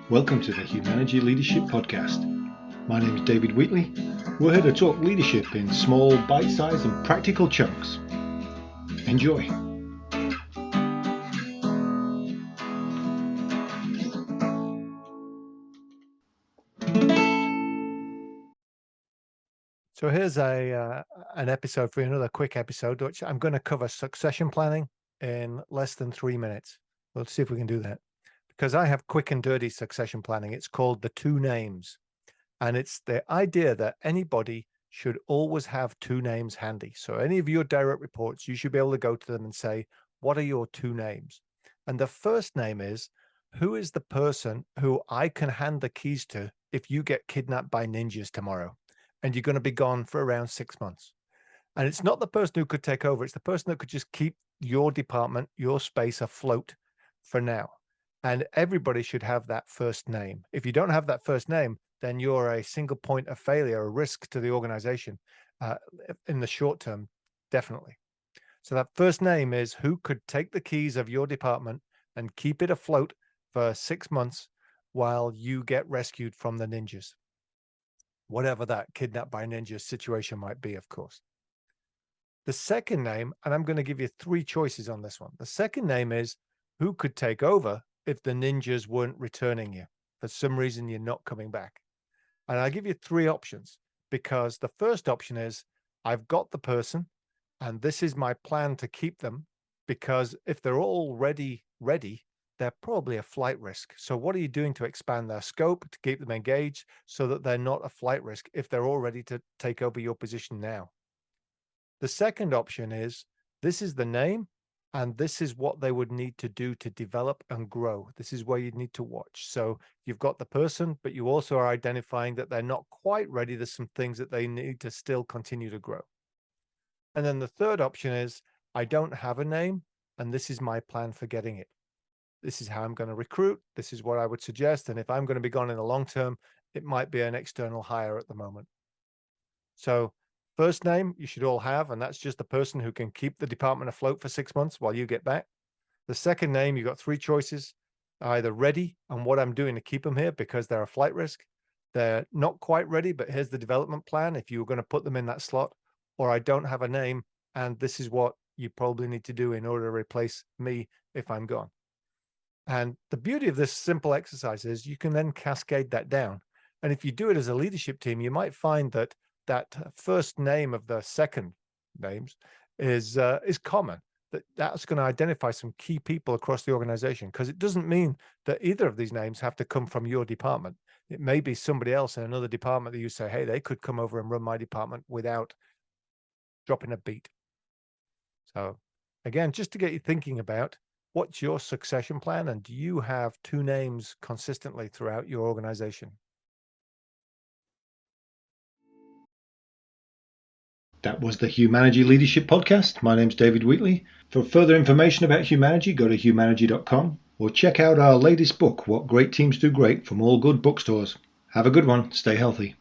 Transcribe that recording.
Welcome to the Humanergy Leadership Podcast. My name is David Wheatley. We're here to talk leadership in small, bite-sized and practical chunks. Enjoy. So here's an episode for you, another quick episode, which I'm going to cover succession planning in less than 3 minutes. Let's see if we can do that. Because I have quick and dirty succession planning. It's called the 2 names. And it's the idea that anybody should always have 2 names handy. So any of your direct reports, you should be able to go to them and say, what are your 2 names? And the first name is, who is the person who I can hand the keys to if you get kidnapped by ninjas tomorrow? And you're going to be gone for around 6 months. And it's not the person who could take over. It's the person that could just keep your department, your space afloat for now. And everybody should have that first name. If you don't have that first name, then you're a single point of failure, a risk to the organization in the short term, definitely. So that first name is who could take the keys of your department and keep it afloat for 6 months while you get rescued from the ninjas. Whatever that kidnapped by ninjas situation might be, of course. The second name, and I'm going to give you 3 choices on this one. The second name is who could take over if the ninjas weren't returning you. For some reason, you're not coming back. And I'll give you 3 options, because the first option is I've got the person and this is my plan to keep them, because if they're already ready, they're probably a flight risk. So what are you doing to expand their scope, to keep them engaged so that they're not a flight risk if they're all ready to take over your position now? The second option is this is the name and this is what they would need to do to develop and grow. This is where you need to watch. So you've got the person, but you also are identifying that they're not quite ready. There's some things that they need to still continue to grow. And then the third option is I don't have a name and this is my plan for getting it. This is how I'm going to recruit. This is what I would suggest. And if I'm going to be gone in the long term, it might be an external hire at the moment. So first name you should all have, and that's just the person who can keep the department afloat for 6 months while you get back. The second name, you've got 3 choices, either ready and what I'm doing to keep them here because they're a flight risk. They're not quite ready, but here's the development plan if you were going to put them in that slot, or I don't have a name and this is what you probably need to do in order to replace me if I'm gone. And the beauty of this simple exercise is you can then cascade that down. And if you do it as a leadership team, you might find that first name of the second names is common. That's going to identify some key people across the organization, because it doesn't mean that either of these names have to come from your department. It may be somebody else in another department that you say, hey, they could come over and run my department without dropping a beat. So again, just to get you thinking about what's your succession plan, and do you have 2 names consistently throughout your organization? That was the Humanergy Leadership Podcast. My name's David Wheatley. For further information about Humanergy, go to humanergy.com or check out our latest book, What Great Teams Do Great, from all good bookstores. Have a good one. Stay healthy.